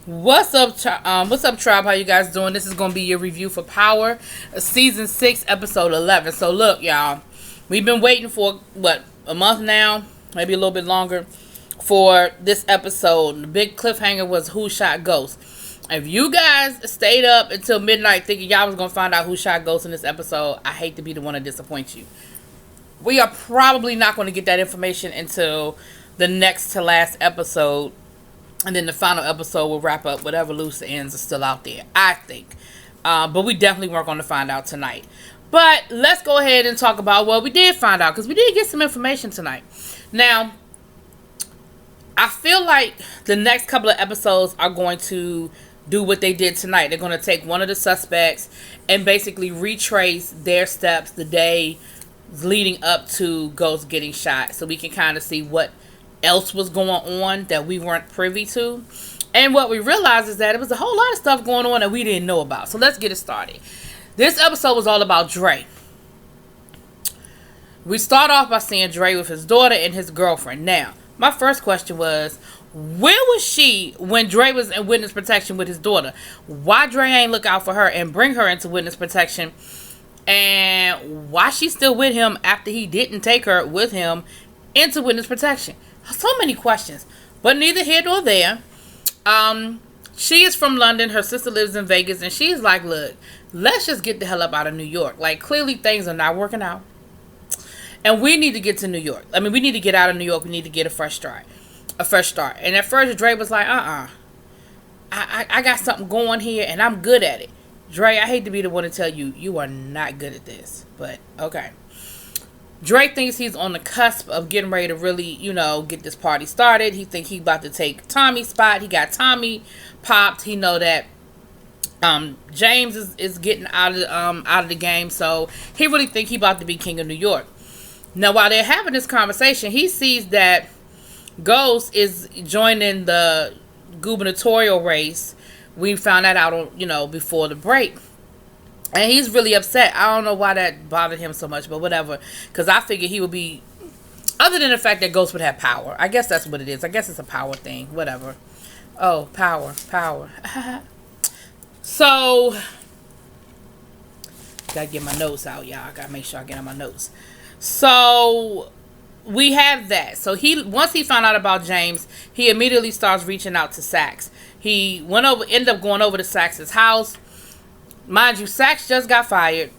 What's up, tribe? How you guys doing? This is gonna be your review for Power, season 6, episode 11. So look, y'all, we've been waiting for what, a month now, maybe a little bit longer, for this episode. The big cliffhanger was who shot Ghost. If you guys stayed up until midnight thinking y'all was gonna find out who shot Ghost in this episode, I hate to be the one to disappoint you. We are probably not going to get that information until the next to last episode. And then the final episode will wrap up whatever loose ends are still out there, I think. But we definitely weren't going to find out tonight. But let's go ahead and talk about what we did find out, because we did get some information tonight. Now, I feel like the next couple of episodes are going to do what they did tonight. They're going to take one of the suspects and basically retrace their steps the day leading up to Ghost getting shot, so we can kind of see what else was going on that we weren't privy to. And what we realized is that it was a whole lot of stuff going on that we didn't know about. So let's get it started. This episode was all about Dre. We start off by seeing Dre with his daughter and his girlfriend. Now, my first question was, where was she when Dre was in witness protection with his daughter? Why Dre ain't look out for her and bring her into witness protection? And why she's still with him after he didn't take her with him into witness protection? So many questions, but neither here nor there. She is from London. Her sister lives in Vegas, and she's like, look, let's just get the hell up out of New York. Like, clearly things are not working out, and we need to get to New York. I mean, we need to get out of New York. We need to get a fresh start. And at first, Dre was like, I got something going here, and I'm good at it. Dre, I hate to be the one to tell you, you are not good at this, but okay. Dre thinks he's on the cusp of getting ready to really, get this party started. He think he about to take Tommy's spot. He got Tommy popped. He know that James is getting out of the game, so he really think he about to be king of New York. Now, while they're having this conversation, he sees that Ghost is joining the gubernatorial race. We found that out on, before the break. And he's really upset. I don't know why that bothered him so much, but whatever. Because I figured he would be, other than the fact that Ghost would have power. I guess that's what it is. I guess it's a power thing. Whatever. Oh, power. So, gotta get my notes out, y'all. I gotta make sure I get on my notes. So, we have that. So, once he found out about James, he immediately starts reaching out to Saxe. He ended up going over to Saxe's house. Mind you, Saxe just got fired.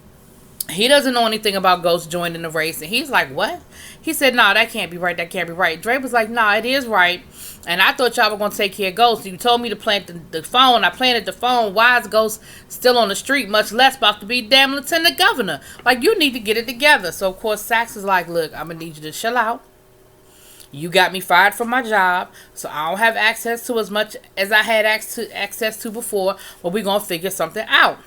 He doesn't know anything about Ghost joining the race. And he's like, what? He said, nah, that can't be right. That can't be right. Dre was like, nah, it is right. And I thought y'all were going to take care of Ghost. You told me to plant the phone. I planted the phone. Why is Ghost still on the street, much less about to be damn lieutenant governor? Like, you need to get it together. So, of course, Saxe is like, look, I'm going to need you to chill out. You got me fired from my job, so I don't have access to as much as I had access to before, but we're going to figure something out.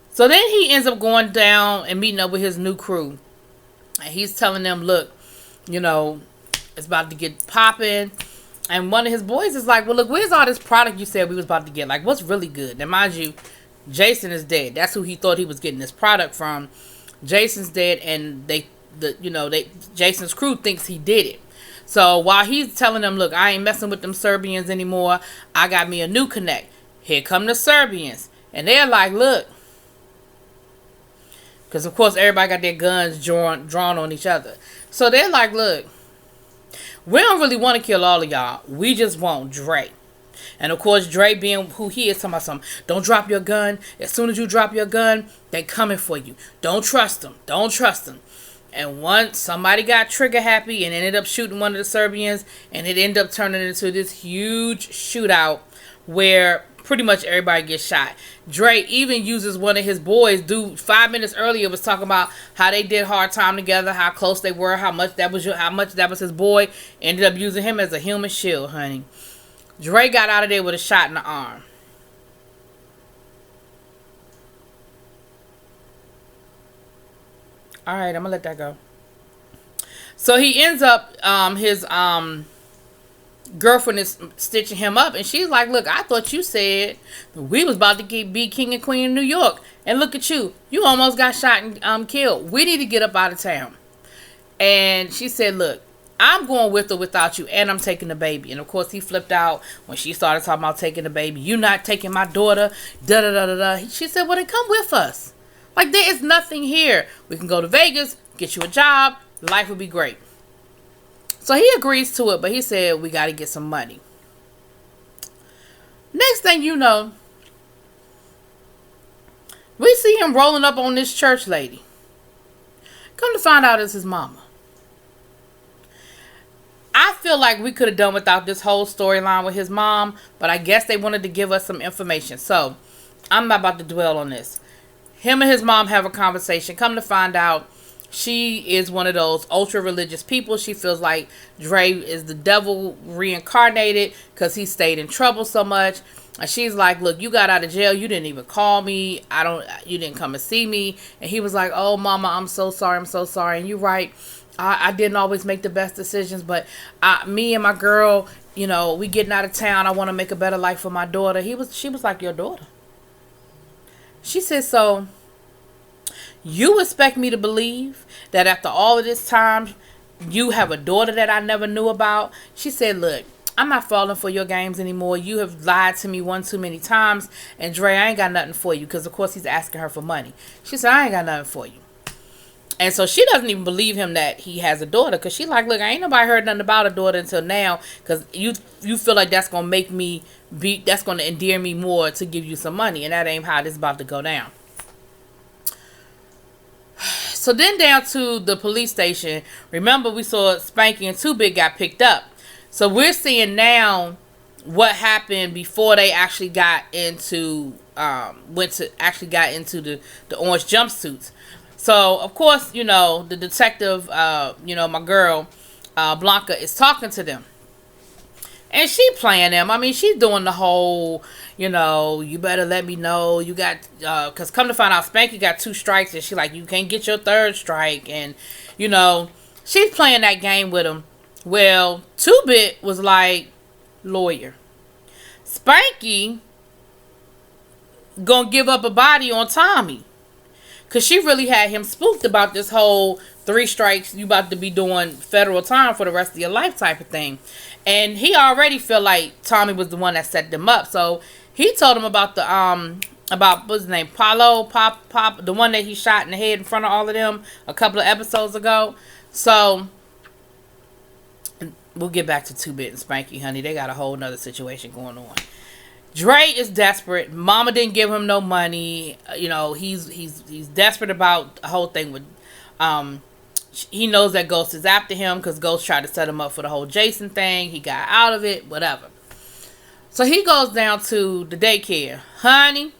So then he ends up going down and meeting up with his new crew. And he's telling them, look, it's about to get popping. And one of his boys is like, well, look, where's all this product you said we was about to get? Like, what's really good? Now, mind you, Jason is dead. That's who he thought he was getting this product from. Jason's dead, and Jason's crew thinks he did it. So while he's telling them, look, I ain't messing with them Serbians anymore. I got me a new connect. Here come the Serbians. And they're like, look. Because, of course, everybody got their guns drawn on each other. So they're like, look, we don't really want to kill all of y'all. We just want Dre. And, of course, Dre being who he is, talking about something. Don't drop your gun. As soon as you drop your gun, they coming for you. Don't trust them. Don't trust them. And once somebody got trigger happy and ended up shooting one of the Serbians, and it ended up turning into this huge shootout where pretty much everybody gets shot. Dre even uses one of his boys. 5 minutes earlier was talking about how they did hard time together, how close they were, how much that was his boy. Ended up using him as a human shield, honey. Dre got out of there with a shot in the arm. All right, I'm gonna let that go. So he ends up, his girlfriend is stitching him up, and she's like, look, I thought you said we was about to be king and queen of New York, and look at you almost got shot and killed. We need to get up out of town. And she said, look, I'm going with or without you, and I'm taking the baby. And of course, he flipped out when she started talking about taking the baby. You not taking my daughter, da da da da da. She said, well, then come with us. Like, there is nothing here. We can go to Vegas, get you a job, life would be great. So he agrees to it, but he said, we got to get some money. Next thing you know, we see him rolling up on this church lady. Come to find out it's his mama. I feel like we could have done without this whole storyline with his mom, but I guess they wanted to give us some information. So, I'm not about to dwell on this. Him and his mom have a conversation. Come to find out, she is one of those ultra-religious people. She feels like Dre is the devil reincarnated because he stayed in trouble so much. And she's like, look, you got out of jail. You didn't even call me. You didn't come and see me. And he was like, oh, mama, I'm so sorry. I'm so sorry. And you're right. I didn't always make the best decisions, but me and my girl, you know, we getting out of town. I want to make a better life for my daughter. She was like, your daughter? She said, so you expect me to believe that after all of this time, you have a daughter that I never knew about? She said, look, I'm not falling for your games anymore. You have lied to me one too many times. And Dre, I ain't got nothing for you. Because, of course, he's asking her for money. She said, I ain't got nothing for you. And so she doesn't even believe him that he has a daughter. Because she like, look, I ain't nobody heard nothing about a daughter until now. Because you feel like that's going to make me that's going to endear me more to give you some money. And that ain't how this is about to go down. So then down to the police station. Remember, we saw Spanky and Too Big got picked up. So we're seeing now what happened before they actually got into got into the orange jumpsuits. So of course, you know, the detective, you know, my girl Blanca is talking to them, and she playing them. I mean, she's doing the whole, you know, you better let me know you got, because come to find out, Spanky got 2 strikes, and she like, you can't get your 3rd strike, and you know, she's playing that game with him. Well, 2-Bit was like, lawyer. Spanky gonna give up a body on Tommy. Because she really had him spooked about this whole 3 strikes, you about to be doing federal time for the rest of your life type of thing. And he already felt like Tommy was the one that set them up. So he told him about what's his name, Pop, the one that he shot in the head in front of all of them a couple of episodes ago. So we'll get back to 2-Bit and Spanky, honey. They got a whole nother situation going on. Dre is desperate. Mama didn't give him no money. You know, he's desperate about the whole thing with, he knows that Ghost is after him because Ghost tried to set him up for the whole Jason thing. He got out of it, whatever. So he goes down to the daycare. Honey,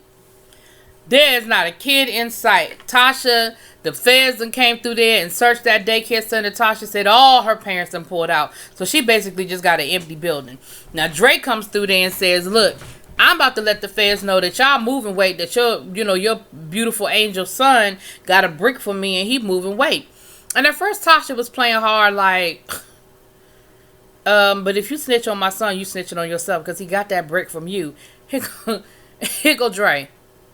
there is not a kid in sight. Tasha, the feds done came through there and searched that daycare center. Tasha said all her parents done pulled out. So she basically just got an empty building. Now Dre comes through there and says, look, I'm about to let the feds know that y'all moving weight, that your beautiful angel son got a brick for me and he moving weight. And at first Tasha was playing hard like, but if you snitch on my son, you snitching on yourself because he got that brick from you. Here go Dre.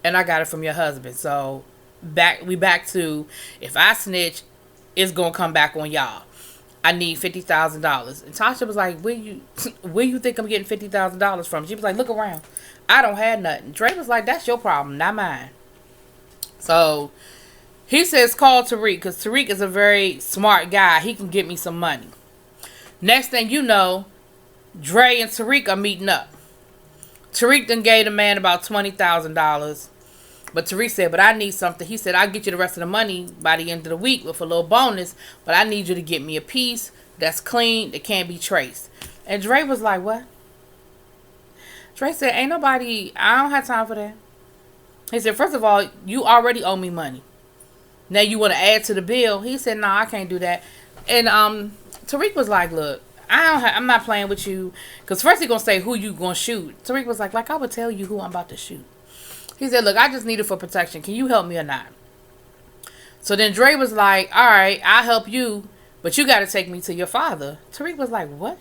And I got it from your husband. So we back to, if I snitch, it's gonna come back on y'all. I need $50,000. And Tasha was like, where you think I'm getting $50,000 from? She was like, look around. I don't have nothing. Dre was like, that's your problem, not mine. So he says, call Tariq, because Tariq is a very smart guy. He can get me some money. Next thing you know, Dre and Tariq are meeting up. Tariq done gave the man about $20,000. But Tariq said, but I need something. He said, I'll get you the rest of the money by the end of the week with a little bonus. But I need you to get me a piece that's clean, that can't be traced. And Dre was like, what? Dre said, I don't have time for that. He said, first of all, you already owe me money. Now you want to add to the bill? He said, no, I can't do that. And Tariq was like, look, I'm not playing with you. Because first he going to say who you going to shoot. Tariq was like I would tell you who I'm about to shoot. He said, look, I just need it for protection. Can you help me or not? So then Dre was like, all right, I'll help you, but you got to take me to your father. Tariq was like, what?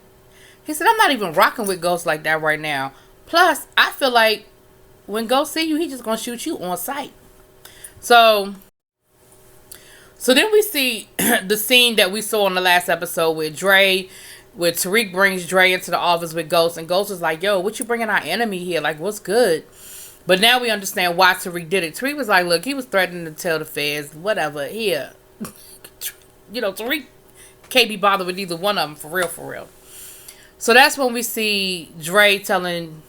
He said, I'm not even rocking with Ghost like that right now. Plus, I feel like when Ghost see you, he just going to shoot you on sight. So So then we see the scene that we saw in the last episode with Tariq brings Dre into the office with Ghost, and Ghost is like, yo, what you bringing our enemy here? Like, what's good? But now we understand why Tariq did it. Tariq was like, look, he was threatening to tell the feds, whatever, here. Tariq can't be bothered with either one of them, for real. So that's when we see Dre telling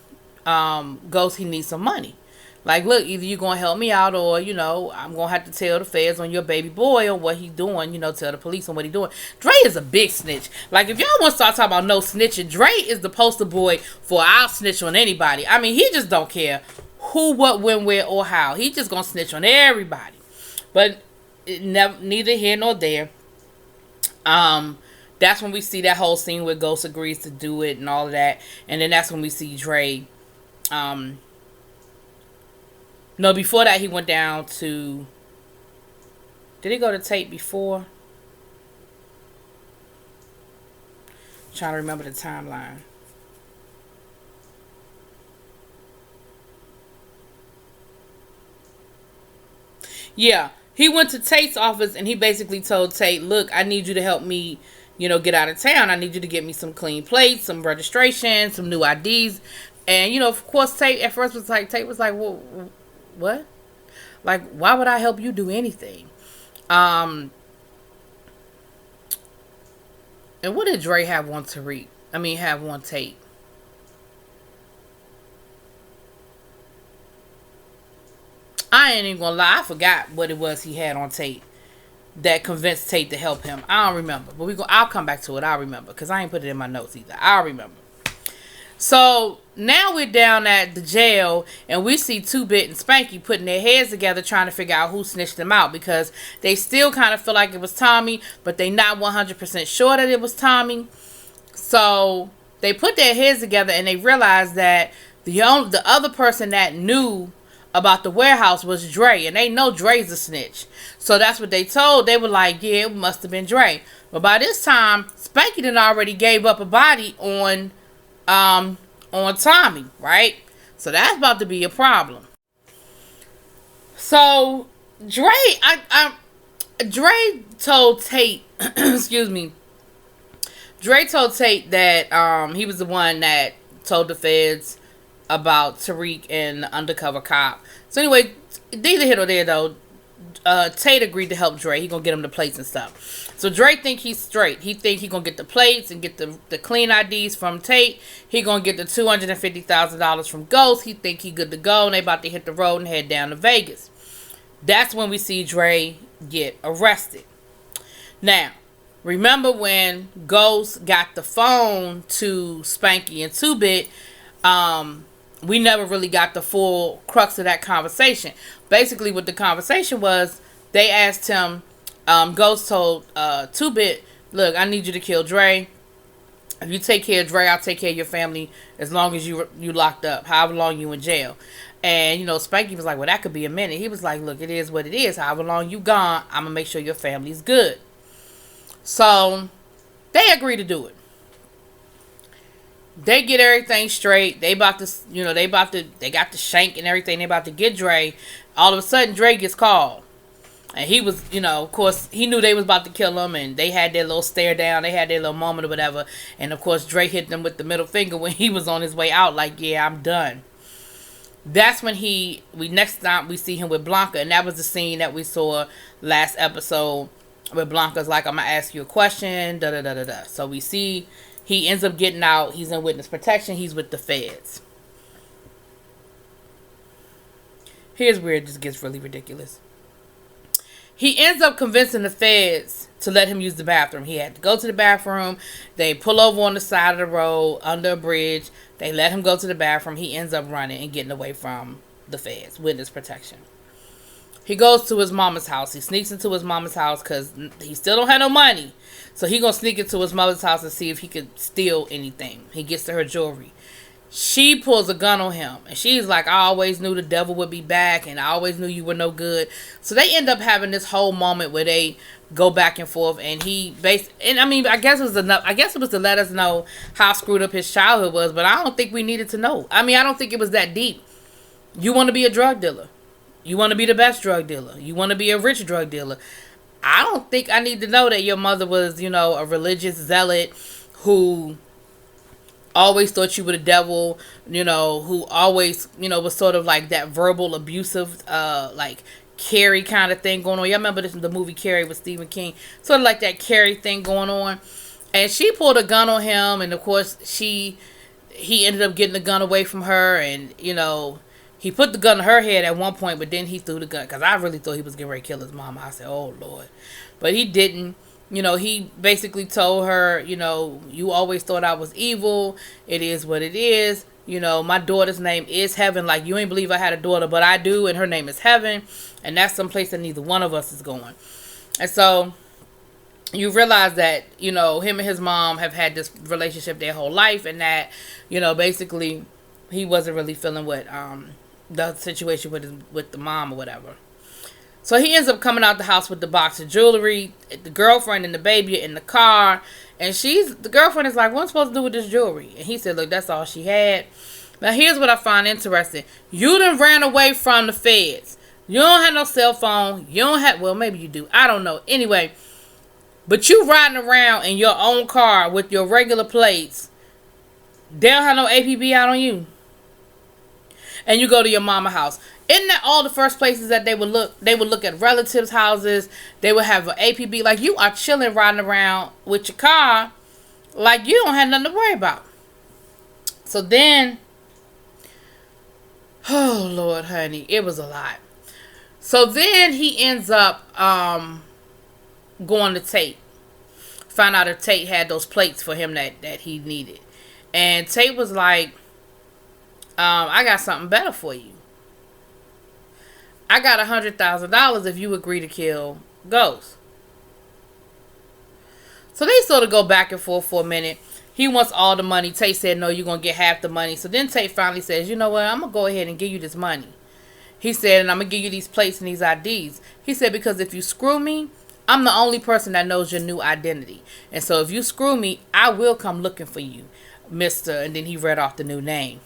Ghost he needs some money. Like, look, either you're going to help me out or, I'm going to have to tell the feds on your baby boy or what he doing, tell the police on what he doing. Dre is a big snitch. Like, if y'all want to start talking about no snitching, Dre is the poster boy for I'll snitch on anybody. I mean, he just don't care who, what, when, where, or how. He just going to snitch on everybody. But neither here nor there. That's when we see that whole scene where Ghost agrees to do it and all of that. And then that's when we see Dre, no, before that, he went down to... Did he go to Tate before? I'm trying to remember the timeline. Yeah, he went to Tate's office and he basically told Tate, look, I need you to help me, get out of town. I need you to get me some clean plates, some registration, some new IDs. And, of course, Tate at first was like, well, what? Like, why would I help you do anything? And what did Dre have on Tariq? Have on Tate? I ain't even gonna lie, I forgot what it was he had on Tate that convinced Tate to help him. I don't remember, but I'll come back to it. I'll remember, because I ain't put it in my notes either. I'll remember. So now we're down at the jail and we see 2-Bit and Spanky putting their heads together trying to figure out who snitched them out, because they still kind of feel like it was Tommy, but they not 100% sure that it was Tommy. So they put their heads together and they realized that the other person that knew about the warehouse was Dre, and they know Dre's a snitch. So that's what they told. They were like, yeah, it must have been Dre. But by this time, Spanky done already gave up a body on Tommy, right? So that's about to be a problem. So Dre told Tate, excuse me, Dre told Tate that he was the one that told the feds about Tariq and the undercover cop. So anyway, neither here nor there though. Tate agreed to help Dre. He gonna get him the plates and stuff. So Dre think he's straight. He think he gonna get the plates and get the clean IDs from Tate. He gonna get the $250,000 from Ghost. He think he good to go, and they about to hit the road and head down to Vegas. That's when we see Dre get arrested. Now, remember when Ghost got the phone to Spanky and 2-Bit, we never really got the full crux of that conversation. Basically, what the conversation was, they asked him, Ghost told 2-Bit, look, I need you to kill Dre. If you take care of Dre, I'll take care of your family as long as you locked up, however long you in jail. And, Spanky was like, well, that could be a minute. He was like, look, it is what it is. However long you gone, I'm going to make sure your family's good. So, they agreed to do it. They get everything straight. They got the shank and everything. They about to get Dre. All of a sudden, Dre gets called. And he was, of course, he knew they was about to kill him. And they had their little stare down. They had their little moment or whatever. And, of course, Dre hit them with the middle finger when he was on his way out. Like, yeah, I'm done. That's when next time we see him with Blanca. And that was the scene that we saw last episode. Where Blanca's like, I'm going to ask you a question. Da-da-da-da-da. So we see he ends up getting out. He's in witness protection. He's with the feds. Here's where it just gets really ridiculous. He ends up convincing the feds to let him use the bathroom. He had to go to the bathroom. They pull over on the side of the road under a bridge. They let him go to the bathroom. He ends up running and getting away from the feds. Witness protection. He goes to his mama's house. He sneaks into his mama's house because he still don't have no money. So he gonna sneak into his mother's house and see if he could steal anything. He gets to her jewelry. She pulls a gun on him. And she's like, I always knew the devil would be back. And I always knew you were no good. So they end up having this whole moment where they go back and forth. And I guess it was enough. I guess it was to let us know how screwed up his childhood was. But I don't think we needed to know. I don't think it was that deep. You want to be a drug dealer. You want to be the best drug dealer. You want to be a rich drug dealer. I don't think I need to know that your mother was, a religious zealot who always thought you were the devil, who always, was sort of like that verbal abusive, like Carrie kind of thing going on. Y'all remember the movie Carrie with Stephen King? Sort of like that Carrie thing going on. And she pulled a gun on him, and of course he ended up getting the gun away from her, and, he put the gun to her head at one point, but then he threw the gun, because I really thought he was getting ready to kill his mama. I said, oh, Lord. But he didn't. He basically told her, you always thought I was evil. It is what it is. My daughter's name is Heaven. Like, you ain't believe I had a daughter, but I do, and her name is Heaven. And that's someplace that neither one of us is going. And so you realize that, him and his mom have had this relationship their whole life, and that, basically he wasn't really feeling what the situation with the mom or whatever. So he ends up coming out the house with the box of jewelry. The girlfriend and the baby are in the car. And the girlfriend is like, what am I supposed to do with this jewelry? And he said, look, that's all she had. Now, here's what I find interesting. You done ran away from the feds. You don't have no cell phone. You don't have, well, maybe you do. I don't know. Anyway, but you riding around in your own car with your regular plates. They don't have no APB out on you. And you go to your mama house. Isn't that all the first places that they would look? They would look at relatives' houses. They would have an APB. Like, you are chilling, riding around with your car. Like, you don't have nothing to worry about. So then, oh, Lord, honey, it was a lot. So then he ends up going to Tate. Found out if Tate had those plates for him that he needed. And Tate was like, I got something better for you. I got $100,000 if you agree to kill Ghost. So they sort of go back and forth for a minute. He wants all the money. Tate said, no, you're going to get half the money. So then Tate finally says, you know what? I'm going to go ahead and give you this money. He said, and I'm going to give you these plates and these IDs. He said, because if you screw me, I'm the only person that knows your new identity. And so if you screw me, I will come looking for you, Mr. And then he read off the new name.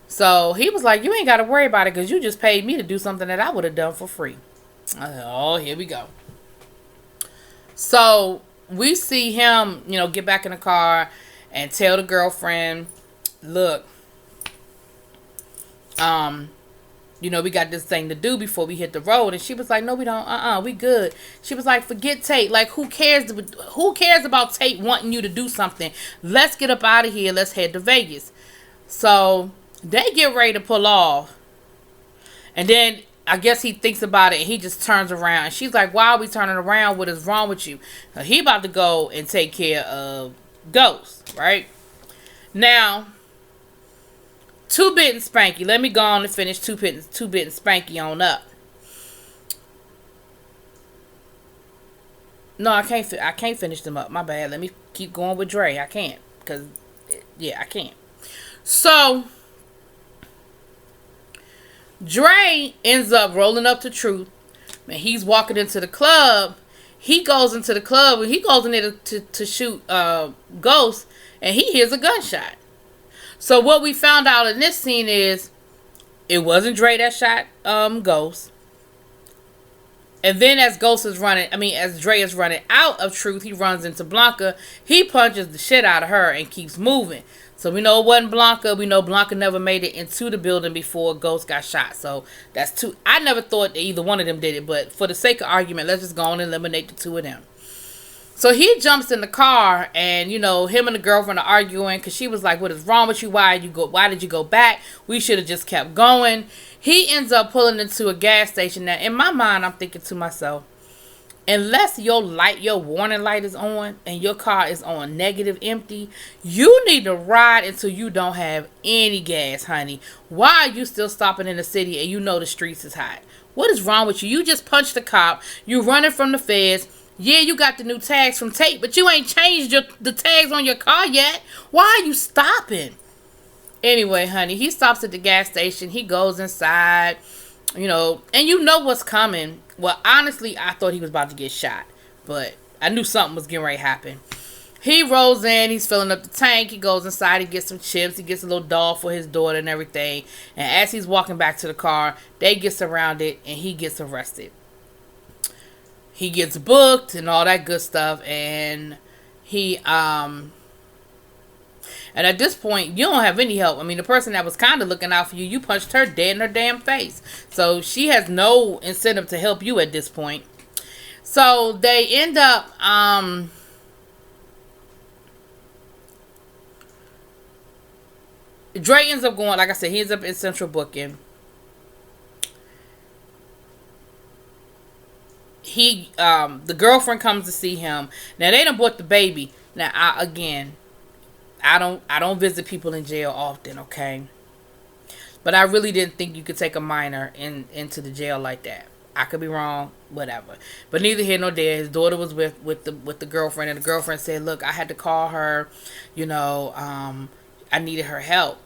So he was like, you ain't got to worry about it because you just paid me to do something that I would have done for free. I said, oh, here we go. So we see him, get back in the car and tell the girlfriend, look, we got this thing to do before we hit the road. And she was like, no, we don't. We good. She was like, forget Tate. Like, who cares about Tate wanting you to do something? Let's get up out of here. Let's head to Vegas. So they get ready to pull off. And then I guess he thinks about it and he just turns around. And she's like, why are we turning around? What is wrong with you? Now, he about to go and take care of Ghost, right? Now, Two Bit and Spanky. Let me go on and finish Two Bit and Spanky on up. No, I can't finish them up. My bad. Let me keep going with Dre. I can't. Because, yeah, I can't. So Dre ends up rolling up to Truth. Man, he's walking into the club. He goes into the club and he goes in there to shoot Ghost, and he hears a gunshot. So what we found out in this scene is it wasn't Dre that shot Ghost. And then as Dre is running out of Truth, he runs into Blanca. He punches the shit out of her and keeps moving. So we know it wasn't Blanca. We know Blanca never made it into the building before Ghost got shot. So that's two. I never thought that either one of them did it. But for the sake of argument, let's just go on and eliminate the two of them. So he jumps in the car and, him and the girlfriend are arguing because she was like, what is wrong with you? Why did you go back? We should have just kept going. He ends up pulling into a gas station. Now, in my mind, I'm thinking to myself, unless your warning light is on and your car is on negative empty, you need to ride until you don't have any gas, honey. Why are you still stopping in the city and you know the streets is hot? What is wrong with you? You just punched the cop. You running from the feds. Yeah, you got the new tags from Tate, but you ain't changed the tags on your car yet. Why are you stopping? Anyway, honey, he stops at the gas station. He goes inside, and you know what's coming. Well, honestly, I thought he was about to get shot, but I knew something was getting ready to happen. He rolls in. He's filling up the tank. He goes inside. He gets some chips. He gets a little doll for his daughter and everything. And as he's walking back to the car, they get surrounded and he gets arrested. he gets booked and all that good stuff, and he and at this point, you don't have any help. I mean, the person that was kind of looking out for you, you punched her dead in her damn face. So she has no incentive to help you at this point. So they end up, Dre ends up going, like I said, he ends up in central booking. The girlfriend comes to see him. Now, they done bought the baby. Now, I don't visit people in jail often, okay? But I really didn't think you could take a minor into the jail like that. I could be wrong, whatever. But neither here nor there. His daughter was with the girlfriend, and the girlfriend said, "Look, I had to call her. I needed her help."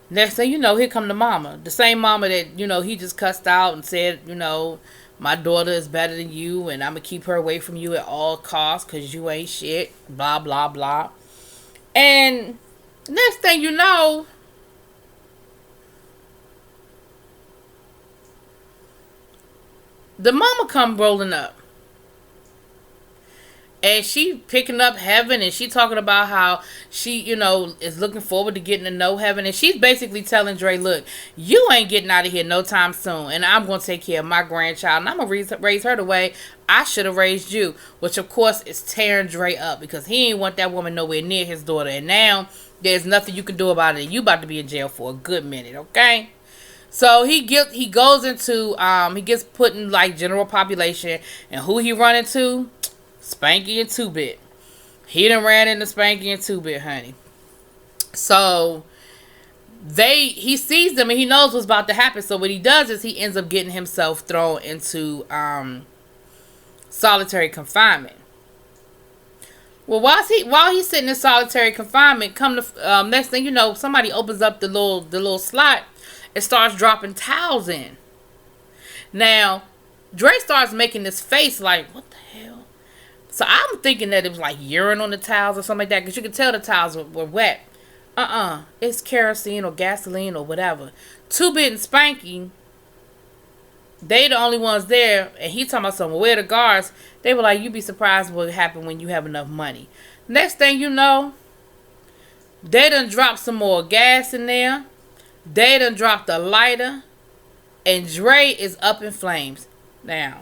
Next thing you know, here come the mama, the same mama that he just cussed out and said, my daughter is better than you, and I'm gonna keep her away from you at all costs because you ain't shit. Blah blah blah. And next thing you know, the mama come rolling up. And she picking up heaven, and she talking about how she, is looking forward to getting to know heaven. And she's basically telling Dre, look, you ain't getting out of here no time soon. And I'm going to take care of my grandchild. And I'm going to raise her the way I should have raised you. Which, of course, is tearing Dre up. Because he ain't want that woman nowhere near his daughter. And now, there's nothing you can do about it. You about to be in jail for a good minute, okay? So he goes into, he gets put in, like, general population. And who he run into? Spanky and 2-Bit. He done ran into Spanky and 2-Bit, honey. So he sees them and he knows what's about to happen. So what he does is he ends up getting himself thrown into solitary confinement. Well, while he's sitting in solitary confinement, next thing you know, somebody opens up the little slot and starts dropping towels in. Now, Dre starts making this face like, what the hell? So I'm thinking that it was like urine on the towels or something like that, because you could tell the towels were wet. It's kerosene or gasoline or whatever. 2-Bit and Spanky, they the only ones there, and he talking about something. Where the guards? They were like, you'd be surprised what happen when you have enough money. Next thing you know, they done dropped some more gas in there. They done dropped a lighter, and Dre is up in flames. Now,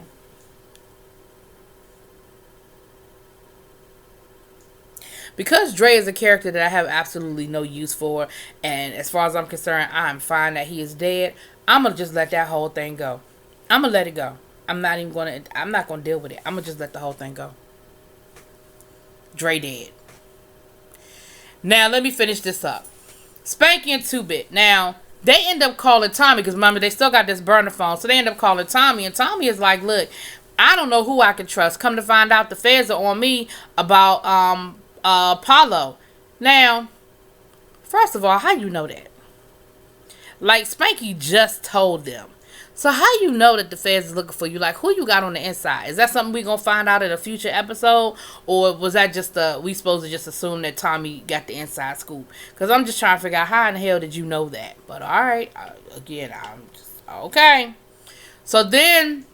because Dre is a character that I have absolutely no use for, and as far as I'm concerned, I'm fine that he is dead, I'm going to just let that whole thing go. I'm going to let it go. I'm not going to deal with it. I'm going to just let the whole thing go. Dre dead. Now, let me finish this up. Spanky and 2-Bit. Now, they end up calling Tommy, because remember, they still got this burner phone, so they end up calling Tommy, and Tommy is like, look, I don't know who I can trust. Come to find out, the feds are on me about, Apollo. Now, first of all, how you know that? Like, Spanky just told them. So how you know that the feds is looking for you? Like, who you got on the inside? Is that something we gonna find out in a future episode? Or was that just we supposed to just assume that Tommy got the inside scoop? Because I'm just trying to figure out how in the hell did you know that? But alright, again, I'm just, okay. So then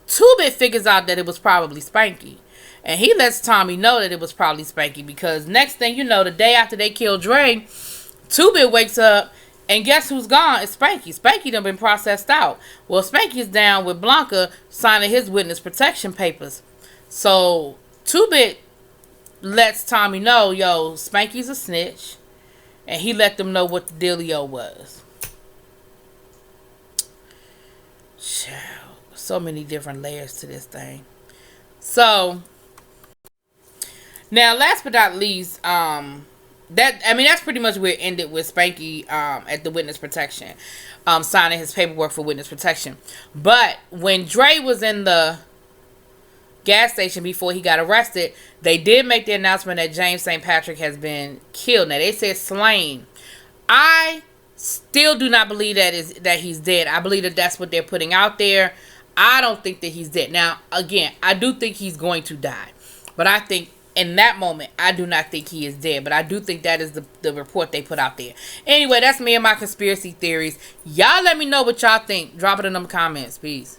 2-Bit figures out that it was probably Spanky. And he lets Tommy know that it was probably Spanky, because next thing you know, the day after they killed Dre, 2-Bit wakes up, and guess who's gone? It's Spanky. Spanky done been processed out. Well, Spanky's down with Blanca signing his witness protection papers. So 2-Bit lets Tommy know, yo, Spanky's a snitch, and he let them know what the dealio was. So many different layers to this thing. So now, last but not least, that's pretty much where it ended, with Spanky at the witness protection, signing his paperwork for witness protection. But when Dre was in the gas station before he got arrested, they did make the announcement that James St. Patrick has been killed. Now, they said slain. I still do not believe that he's dead. I believe that that's what they're putting out there. I don't think that he's dead. Now, again, I do think he's going to die. But I think in that moment, I do not think he is dead. But I do think that is the report they put out there. Anyway, that's me and my conspiracy theories. Y'all let me know what y'all think. Drop it in them comments. Peace.